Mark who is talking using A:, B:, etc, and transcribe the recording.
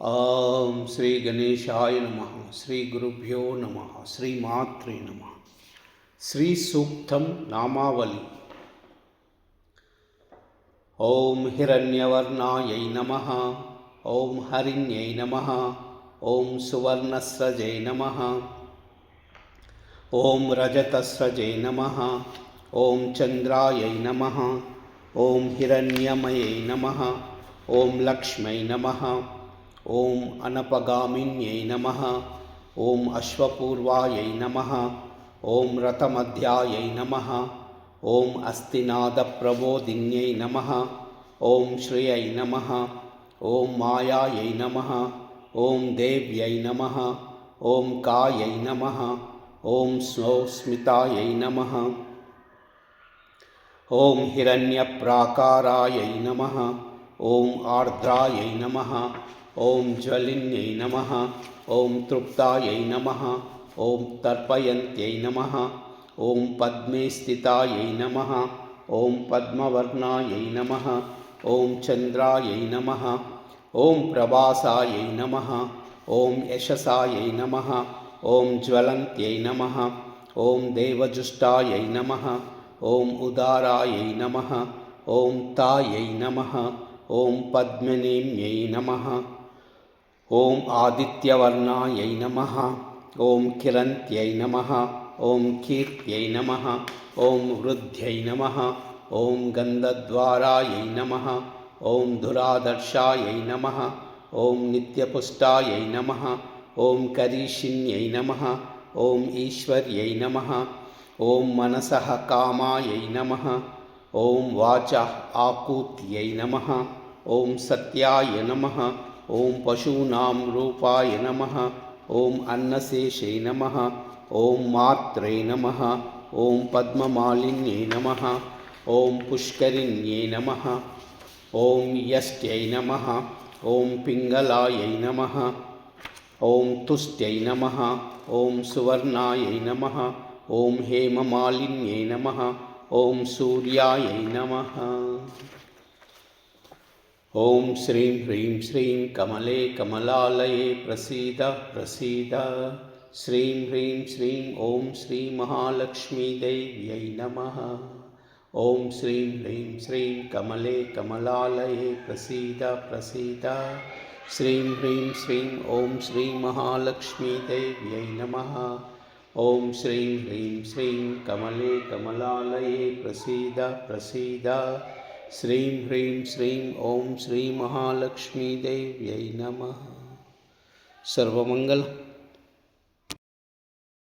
A: ಶ್ರೀ ಗಣೇಶಾಯ ನಮಃ. ಶ್ರೀ ಗುರುಭ್ಯೋ ನಮಃ. ಶ್ರೀ ಮಾತ್ರೇ ನಮಃ. ಶ್ರೀ ಸೂಕ್ತಂ ನಾಮಾವಳಿ. ಓಂ ಹಿರಣ್ಯವರ್ಣಾಯೈ ನಮಃ. ಓಂ ಹರಿಣ್ಯೈ ನಮಃ. ಓಂ ಸುವರ್ಣಸ್ರಜೈ ನಮಃ. ಓಂ ರಜತಸ್ರಜೈ ನಮಃ. ಓಂ ಚಂದ್ರಾಯೈ ನಮಃ. ಓಂ ಹಿರಣ್ಯಮಯೈ ನಮಃ. ಓಂ ಲಕ್ಷ್ಮೈ ನಮಃ. ಓಂ ಅನಪಗಾಮಿನ್ಯೈ ನಮಃ. ಓಂ ಅಶ್ವಪೂರ್ವಾಯೈ ನಮಃ. ಓಂ ರಥಮಧ್ಯಾಯೈ ನಮಃ. ಓಂ ಅಸ್ತಿನಾದಪ್ರಬೋಧಿನ್ಯೈ ನಮಃ. ಓಂ ಶ್ರಿಯೈ ನಮಃ. ಓಂ ಮಾಯಾಯೈ ನಮಃ. ಓಂ ದೇವ್ಯೈ ನಮಃ. ಓಂ ಕಾಯೈ ನಮಃ. ಓಂ ಸ್ಮಿತಾಯೈ ನಮಃ. ಓಂ ಹಿರಣ್ಯಪ್ರಾಕಾರಾಯೈ ನಮಃ. ಓಂ ಆರ್ದ್ರಾಯೈ ನಮಃ. ಓಂ ಜ್ವಲಿನ್ಯೈ ನಮಃ. ಓಂ ತೃಪ್ತಾಯೈ ನಮಃ. ಓಂ ತರ್ಪಯಂತ್ಯೈ ನಮಃ. ಓಂ ಪದ್ಮೇ ಸ್ಥಿತಾಯೈ ನಮಃ. ಓಂ ಪದ್ಮವರ್ಣಾಯೈ ನಮಃ. ಓಂ ಚಂದ್ರಾಯೈ ನಮಃ. ಓಂ ಪ್ರಭಾಸಾಯೈ ನಮಃ. ಓಂ ಯಶಸಾಯೈ ನಮಃ. ಓಂ ಜ್ವಲಂತ್ಯೈ ನಮಃ. ಓಂ ದೇವಜುಷ್ಟಾಯೈ ನಮಃ. ಓಂ ಉದಾರಾಯೈ ನಮಃ. ಓಂ ತಾಯೈ ನಮಃ. ಓಂ ಪದ್ಮನೇಮ್ಯೈ ನಮಃ. ಓಂ ಆದಿತ್ಯವರ್ಣಾಯೈ ನಮಃ. ಓಂ ಕಿರಂತ್ಯೈ ನಮಃ. ಓಂ ಕೀರ್ತ್ಯೈ ನಮಃ. ಓಂ ವೃದ್ಧ್ಯೈ ನಮಃ. ಓಂ ಗಂಧದ್ವಾರಾಯೈ ನಮಃ. ಓಂ ಧುರಾದರ್ಶಾಯೈ ನಮಃ. ಓಂ ನಿತ್ಯಪುಷ್ಟಾಯೈ ನಮಃ. ಓಂ ಕರೀಷಿಣ್ಯೈ ನಮಃ. ಓಂ ಈಶ್ವರ್ಯೈ ನಮಃ. ಓಂ ಮನಸಃ ಕಾಮಾಯೈ ನಮಃ. ಓಂ ವಾಚಃ ಆಕೂತ್ಯೈ ನಮಃ. ಓಂ ಸತ್ಯಾಯ ನಮಃ. ಓಂ ಪಶೂನಾಂ ರೂಪಾಯ ನಮಃ. ಓಂ ಅನ್ನಶೇಷೈ ನಮಃ. ಓಂ ಮಾತ್ರೇ ನಮಃ. ಓಂ ಪದ್ಮಮಾಲಿನ್ಯೈ ನಮಃ. ಓಂ ಪುಷ್ಕರಿಣ್ಯೈ ನಮಃ. ಓಂ ಯಷ್ಟ್ಯೈ ನಮಃ. ಓಂ ಪಿಂಗಲಾಯೈ ನಮಃ. ಓಂ ತುಷ್ಟ್ಯೈ ನಮಃ. ಓಂ ಸುವರ್ಣಾಯೈ ನಮಃ. ಓಂ ಹೇಮಮಾಲಿನ್ಯೈ ನಮಃ. ಓಂ ಸೂರ್ಯಾಯೈ ನಮಃ. ಓಂ ಶ್ರೀಂ ಹ್ರೀಂ ಶ್ರೀಂ ಕಮಲೇ ಕಮಲಾಲಯೇ ಪ್ರಸೀದ ಪ್ರಸೀದ. ಶ್ರೀಂ ಹ್ರೀಂ ಶ್ರೀಂ ಓಂ ಶ್ರೀ ಮಹಾಲಕ್ಷ್ಮೀದೇವ್ಯೈ ನಮಃ. ಓಂ ಶ್ರೀಂ ಹ್ರೀಂ ಶ್ರೀಂ ಕಮಲೇ ಕಮಲಾಲಯೇ ಪ್ರಸೀದ ಪ್ರಸೀದ. ಶ್ರೀಂ ಹ್ರೀಂ ಶ್ರೀಂ ಓಂ ಶ್ರೀ ಮಹಾಲಕ್ಷ್ಮೀದೇವ್ಯೈ ನಮಃ. ಓಂ ಶ್ರೀಂ ಹ್ರೀಂ ಶ್ರೀಂ ಕಮಲೇ ಕಮಲಾಲಯೇ ಪ್ರಸೀದ ಪ್ರಸೀದ. ಶ್ರೀಂ ಹ್ರೀಂ ಶ್ರೀಂ ಓಂ ಶ್ರೀ ಮಹಾಲಕ್ಷ್ಮೀದೇವ್ಯೈ ನಮಃ. ಸರ್ವಮಂಗಲ